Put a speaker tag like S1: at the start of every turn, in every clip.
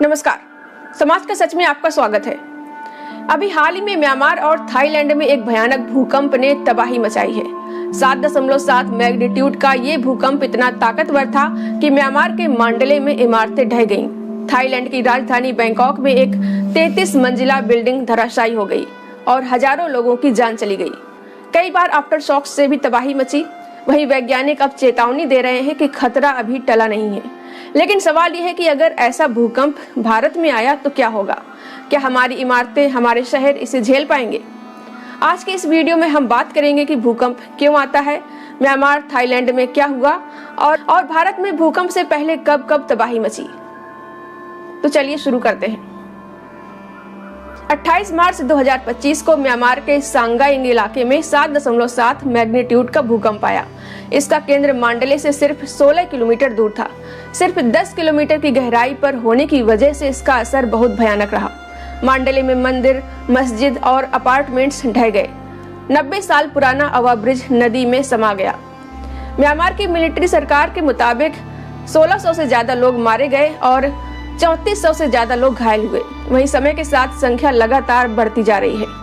S1: नमस्कार, समाज का सच में आपका स्वागत है। अभी हाल ही में म्यांमार और थाईलैंड में एक भयानक भूकंप ने तबाही मचाई है। 7.7 मैग्नीट्यूड का ये भूकंप इतना ताकतवर था कि म्यांमार के मांडले में इमारतें ढह गईं। थाईलैंड की राजधानी बैंकॉक में एक 33 मंजिला बिल्डिंग धराशायी हो गई और हजारों लोगों की जान चली गई। कई बार आफ्टर शॉक से भी तबाही मची। वहीं वैज्ञानिक अब चेतावनी दे रहे हैं कि खतरा अभी टला नहीं है। लेकिन सवाल यह है कि अगर ऐसा भूकंप भारत में आया तो क्या होगा? क्या हमारी इमारतें, हमारे शहर इसे झेल पाएंगे? आज के इस वीडियो में हम बात करेंगे कि भूकंप क्यों आता है, म्यांमार, थाईलैंड में क्या हुआ और भारत में भूकंप से पहले कब कब तबाही मची। तो चलिए शुरू करते हैं। 28 मार्च 2025 को म्यांमार के सांगाइंग इलाके में 7.7 मैग्नीट्यूड का भूकंप आया। इसका केंद्र मांडले से सिर्फ 16 किलोमीटर दूर था। सिर्फ 10 किलोमीटर की गहराई पर होने की वजह से इसका असर बहुत भयानक रहा। मांडले में मंदिर, मस्जिद और अपार्टमेंट्स ढह गए। 90 साल पुराना अवा ब्रिज नदी में समा गया। म्यांमार की मिलिट्री सरकार के मुताबिक 1600 से ज्यादा लोग मारे गए और 3400 से ज्यादा लोग घायल हुए। वहीं समय के साथ संख्या लगातार बढ़ती जा रही है।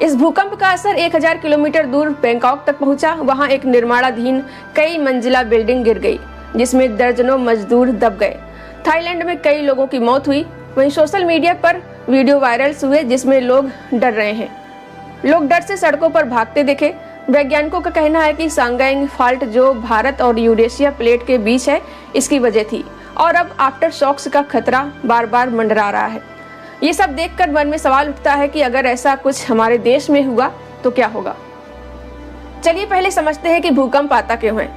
S1: इस भूकंप का असर 1000 किलोमीटर दूर बैंकॉक तक पहुंचा। वहां एक निर्माणाधीन कई मंजिला बिल्डिंग गिर गई, जिसमें दर्जनों मजदूर दब गए। थाईलैंड में कई लोगों की मौत हुई। वहीं सोशल मीडिया पर वीडियो वायरल हुए जिसमें लोग डर रहे हैं। लोग डर से सड़कों पर भागते दिखे। वैज्ञानिकों का कहना है कि सांगाइंग फाल्ट, जो भारत और यूरेशिया प्लेट के बीच है, इसकी वजह थी और अब आफ्टर शॉक्स का खतरा बार बार मंडरा रहा है। ये सब देखकर मन में सवाल उठता है कि अगर ऐसा कुछ हमारे देश में हुआ तो क्या होगा। चलिए पहले समझते हैं कि भूकंप आता क्यों है।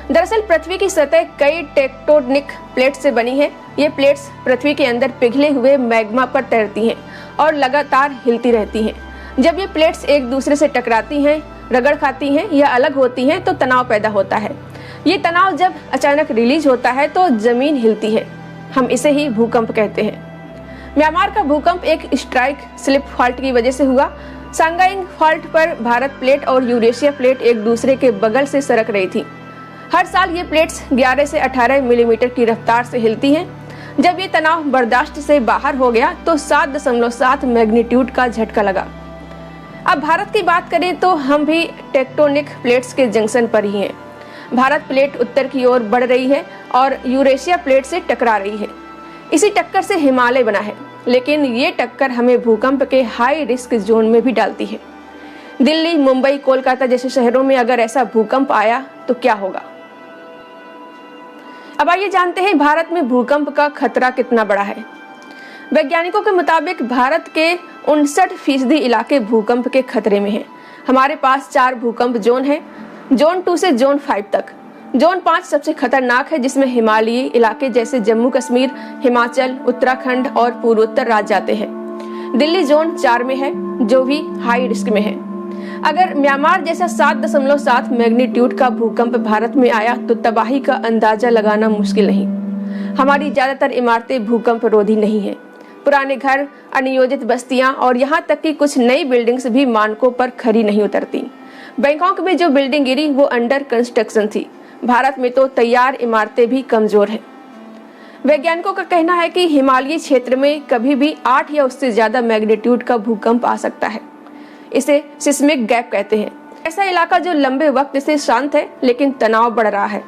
S1: दरअसल पृथ्वी की सतह कई टेक्टोनिक प्लेट से बनी है। ये प्लेट्स पृथ्वी के अंदर पिघले हुए मैग्मा पर तैरती हैं और लगातार हिलती रहती हैं। जब ये प्लेट्स एक दूसरे से टकराती हैं, रगड़ खाती हैं या अलग होती हैं तो तनाव पैदा होता है। ये तनाव जब अचानक रिलीज होता है तो जमीन हिलती है। हम इसे ही भूकंप कहते हैं। म्यांमार का भूकंप एक स्ट्राइक स्लिप फॉल्ट की वजह से हुआ। सांगाइंग फॉल्ट पर भारत प्लेट और यूरेशिया प्लेट एक दूसरे के बगल से सरक रही थी। हर साल ये प्लेट्स 11 से 18 मिलीमीटर की रफ्तार से हिलती हैं। जब ये तनाव बर्दाश्त से बाहर हो गया तो 7.7 मैग्नीट्यूड का झटका लगा। अब भारत की बात करें तो हम भी टेक्टोनिक प्लेट्स के जंक्शन पर ही हैं। भारत प्लेट उत्तर की ओर बढ़ रही है और यूरेशिया प्लेट से टकरा रही है। इसी टक्कर से हिमालय बना है, लेकिन ये टक्कर हमें भूकंप के हाई रिस्क जोन में भी डालती है। दिल्ली, मुंबई, कोलकाता जैसे शहरों में अगर ऐसा भूकंप आया तो क्या होगा। अब आइए जानते हैं भारत में भूकंप का खतरा कितना बड़ा है। वैज्ञानिकों के मुताबिक भारत के 59% इलाके भूकंप के खतरे में हैं। हमारे पास 4 भूकंप जोन है, जोन 2 से जोन 5 तक। जोन 5 सबसे खतरनाक है, जिसमें हिमालयी इलाके जैसे जम्मू कश्मीर, हिमाचल, उत्तराखंड और पूर्वोत्तर राज्य आते हैं। दिल्ली जोन 4 में है, जो भी हाई रिस्क में है। अगर म्यांमार जैसा 7.7 मैग्नीट्यूड का भूकंप भारत में आया तो तबाही का अंदाजा लगाना मुश्किल नहीं। हमारी ज्यादातर इमारतें भूकंप रोधी नहीं है। पुराने घर, अनियोजित बस्तियां और यहाँ तक कि कुछ नई बिल्डिंग्स भी मानकों पर खरी नहीं उतरती। बैंकॉक में जो बिल्डिंग गिरी वो अंडर कंस्ट्रक्शन थी। भारत में तो तैयार इमारतें भी कमजोर हैं। वैज्ञानिकों का कहना है कि हिमालयी क्षेत्र में कभी भी 8 या उससे ज्यादा मैग्नीट्यूड का भूकंप आ सकता है। इसे सिस्मिक गैप कहते हैं। ऐसा इलाका जो लंबे वक्त से शांत है लेकिन तनाव बढ़ रहा है।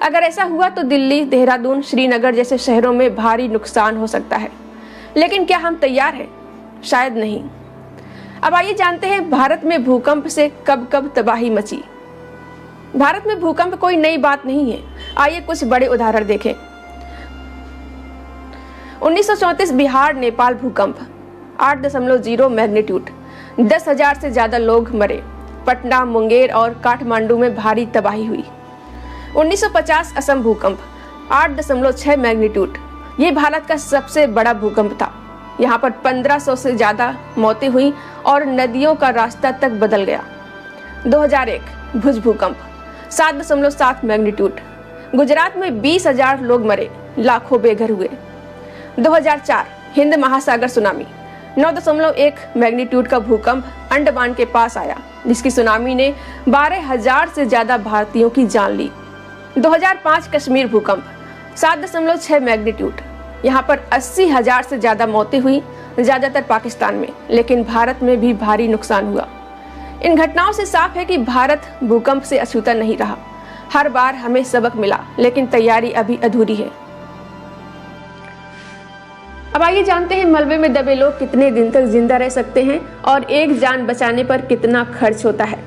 S1: अगर ऐसा हुआ तो दिल्ली, देहरादून, श्रीनगर जैसे शहरों में भारी नुकसान हो सकता है। लेकिन क्या हम तैयार हैं? शायद नहीं। अब आइए जानते हैं भारत में भूकंप से कब कब तबाही मची। भारत में भूकंप कोई नई बात नहीं है। आइए कुछ बड़े उदाहरण देखें। 1934 बिहार नेपाल भूकंप 8.0 मैग्नीट्यूड, 10,000 से ज्यादा लोग मरे। पटना, मुंगेर और काठमांडू में भारी तबाही हुई। 1950 असम भूकंप 8.6 मैग्नीट्यूड, ये भारत का सबसे बड़ा भूकंप था। यहाँ पर 1500 से ज्यादा मौतें हुई और नदियों का रास्ता तक बदल गया। 2001 भुज भूकंप 7.7 मैग्नीट्यूड, गुजरात में 20,000 लोग मरे, लाखों बेघर हुए। 2004 हिंद महासागर सुनामी 9.1 मैग्नीट्यूड का भूकंप अंडमान के पास आया, जिसकी सुनामी ने 12,000 से ज्यादा भारतीयों की जान ली। 2005 कश्मीर भूकंप 7.6 मैग्नीट्यूड, यहाँ पर 80,000 से ज़्यादा मौतें हुई, ज़्यादातर पाकिस्तान में, लेकिन भारत में भी भारी नुकसान हुआ। इन घटनाओं से साफ है कि भारत भूकंप से अछूता नहीं रहा। हर बार हमें सबक मिला, लेकिन तैयारी अभी अधूरी है। अब आइए जानते हैं मलबे में दबे लोग कितने दिन तक जिंदा रह सकते हैं और एक जान बचाने पर कितना खर्च होता है।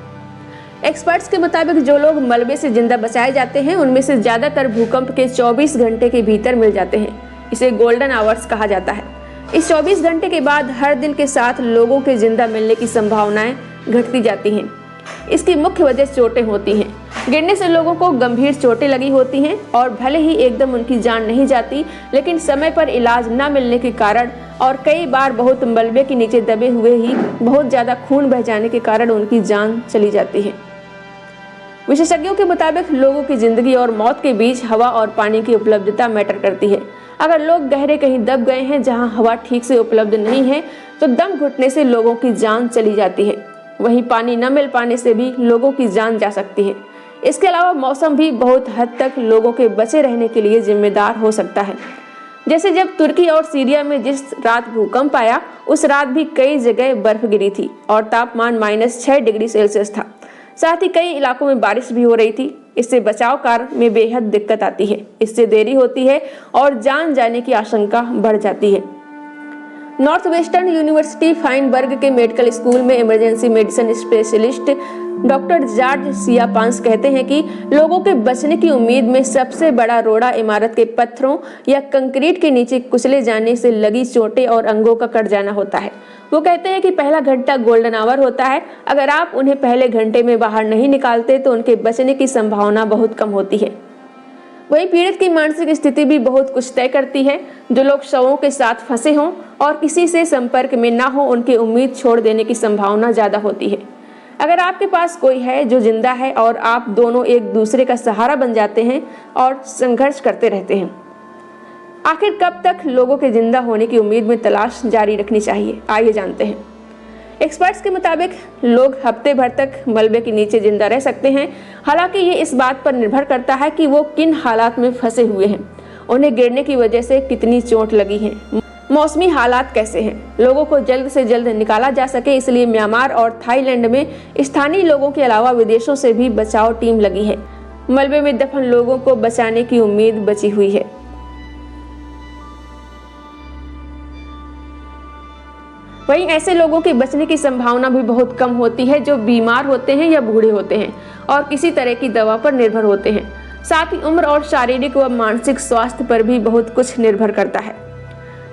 S1: एक्सपर्ट्स के मुताबिक जो लोग मलबे से जिंदा बचाए जाते हैं उनमें से ज़्यादातर भूकंप के 24 घंटे के भीतर मिल जाते हैं। इसे गोल्डन आवर्स कहा जाता है। इस 24 घंटे के बाद हर दिन के साथ लोगों के जिंदा मिलने की संभावनाएं घटती जाती हैं। इसकी मुख्य वजह चोटें होती हैं। गिरने से लोगों को गंभीर चोटें लगी होती हैं और भले ही एकदम उनकी जान नहीं जाती, लेकिन समय पर इलाज न मिलने के कारण और कई बार बहुत मलबे के नीचे दबे हुए ही बहुत ज़्यादा खून बह जाने के कारण उनकी जान चली जाती है। विशेषज्ञों के मुताबिक लोगों की जिंदगी और मौत के बीच हवा और पानी की उपलब्धता मैटर करती है। अगर लोग गहरे कहीं दब गए हैं जहां हवा ठीक से उपलब्ध नहीं है तो दम घुटने से लोगों की जान चली जाती है। वहीं पानी न मिल पाने से भी लोगों की जान जा सकती है। इसके अलावा मौसम भी बहुत हद तक लोगों के बचे रहने के लिए जिम्मेदार हो सकता है। जैसे जब तुर्की और सीरिया में जिस रात भूकंप आया उस रात भी कई जगह बर्फ गिरी थी और तापमान -6 डिग्री सेल्सियस था। साथ ही कई इलाकों में बारिश भी हो रही थी। इससे बचाव कार्य में बेहद दिक्कत आती है, इससे देरी होती है और जान जाने की आशंका बढ़ जाती है। नॉर्थ वेस्टर्न यूनिवर्सिटी फाइनबर्ग के मेडिकल स्कूल में emergency medicine specialist doctor George सियापांस कहते हैं कि लोगों के बचने की उम्मीद में सबसे बड़ा रोड़ा इमारत के पत्थरों या कंक्रीट के नीचे कुचले जाने से लगी चोटें और अंगों का कट जाना होता है। वो कहते हैं कि पहला घंटा गोल्डन आवर होता है। अगर आप उन्हें पहले घंटे में बाहर नहीं निकालते तो उनके बचने की संभावना बहुत कम होती है। वहीं पीड़ित की मानसिक स्थिति भी बहुत कुछ तय करती है। जो लोग शवों के साथ फंसे हों और किसी से संपर्क में ना हो उनकी उम्मीद छोड़ देने की संभावना ज़्यादा होती है। अगर आपके पास कोई है जो जिंदा है और आप दोनों एक दूसरे का सहारा बन जाते हैं और संघर्ष करते रहते हैं। आखिर कब तक लोगों के जिंदा होने की उम्मीद में तलाश जारी रखनी चाहिए, आइए जानते हैं। एक्सपर्ट्स के मुताबिक लोग हफ्ते भर तक मलबे के नीचे जिंदा रह सकते हैं। हालांकि ये इस बात पर निर्भर करता है कि वो किन हालात में फंसे हुए हैं, उन्हें गिरने की वजह से कितनी चोट लगी है, मौसमी हालात कैसे हैं। लोगों को जल्द से जल्द निकाला जा सके इसलिए म्यांमार और थाईलैंड में स्थानीय लोगों के अलावा विदेशों से भी बचाव टीम लगी है। मलबे में दफन लोगों को बचाने की उम्मीद बची हुई है। वहीं ऐसे लोगों के बचने की संभावना भी बहुत कम होती है जो बीमार होते हैं या बूढ़े होते हैं और किसी तरह की दवा पर निर्भर होते हैं। साथ ही उम्र और शारीरिक व मानसिक स्वास्थ्य पर भी बहुत कुछ निर्भर करता है।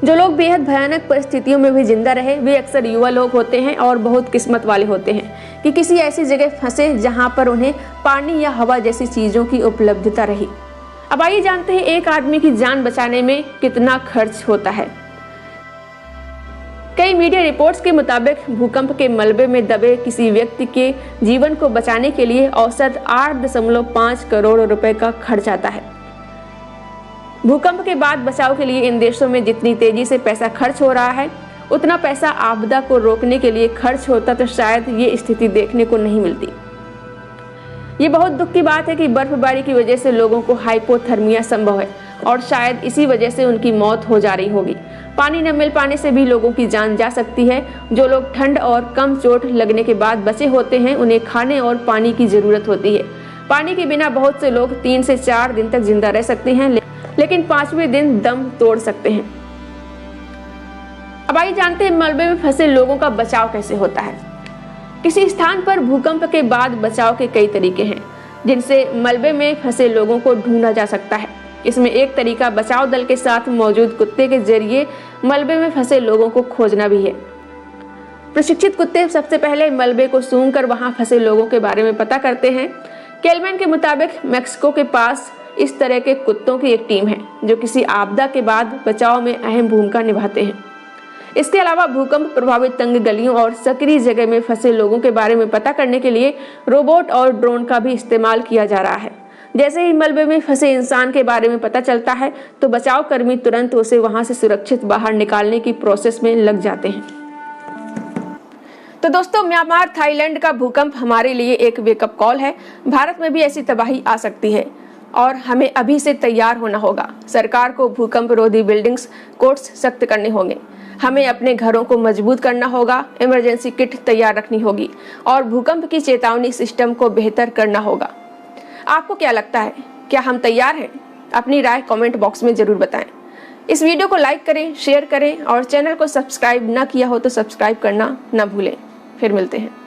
S1: जो लोग बेहद भयानक परिस्थितियों में भी जिंदा रहे वे अक्सर युवा लोग होते हैं और बहुत किस्मत वाले होते हैं कि किसी ऐसी जगह फंसे जहां पर उन्हें पानी या हवा जैसी चीजों की उपलब्धता रही। अब आइए जानते हैं एक आदमी की जान बचाने में कितना खर्च होता है। कई मीडिया रिपोर्ट्स के मुताबिक भूकंप के मलबे में दबे किसी व्यक्ति के जीवन को बचाने के लिए औसत 8.5 करोड़ रुपए का खर्च आता है। भूकंप के बाद बचाव के लिए इन देशों में जितनी तेजी से पैसा खर्च हो रहा है उतना पैसा आपदा को रोकने के लिए खर्च होता तो शायद ये स्थिति देखने को नहीं मिलती। ये बहुत दुख की बात है कि बर्फबारी की वजह से लोगों को हाइपोथर्मिया संभव है और शायद इसी वजह से उनकी मौत हो जा रही होगी। पानी न मिल पाने से भी लोगों की जान जा सकती है। जो लोग ठंड और कम चोट लगने के बाद बचे होते हैं उन्हें खाने और पानी की जरूरत होती है। पानी के बिना बहुत से लोग 3 से 4 दिन तक जिंदा रह सकते हैं, लेकिन 5वें दिन दम तोड़ सकते हैं। अब आइए जानते हैं मलबे में फंसे लोगों का बचाव कैसे होता है। किसी स्थान पर भूकंप के बाद बचाव के कई तरीके हैं जिनसे मलबे में फंसे लोगों को ढूंढा जा सकता है। इसमें एक तरीका बचाव दल के साथ मौजूद कुत्ते के जरिए मलबे में फंसे लोगों को खोजना भी है। प्रशिक्षित कुत्ते सबसे पहले मलबे को सूंघकर वहां फंसे लोगों के बारे में पता करते हैं। केलमैन के मुताबिक मैक्सिको के पास इस तरह के कुत्तों की एक टीम है जो किसी आपदा के बाद बचाव में अहम भूमिका निभाते हैं। इसके अलावा भूकंप प्रभावित तंग गलियों और सक्रिय जगह में फंसे लोगों के बारे में पता करने के लिए रोबोट और ड्रोन का भी इस्तेमाल किया जा रहा है। जैसे ही मलबे में फंसे इंसान के बारे में पता चलता है तो बचाव कर्मी तुरंत उसे वहां से सुरक्षित बाहर निकालने की प्रोसेस में लग जाते हैं। तो दोस्तों, म्यांमार थाईलैंड का भूकंप हमारे लिए एक वेकअप कॉल है। भारत में भी ऐसी तबाही आ सकती है। और हमें अभी से तैयार होना होगा। सरकार को भूकंप रोधी बिल्डिंग्स कोड्स सख्त करने होंगे। हमें अपने घरों को मजबूत करना होगा, इमरजेंसी किट तैयार रखनी होगी और भूकंप की चेतावनी सिस्टम को बेहतर करना होगा। आपको क्या लगता है, क्या हम तैयार हैं? अपनी राय कमेंट बॉक्स में जरूर बताएं। इस वीडियो को लाइक करें, शेयर करें और चैनल को सब्सक्राइब ना किया हो तो सब्सक्राइब करना ना भूलें। फिर मिलते हैं।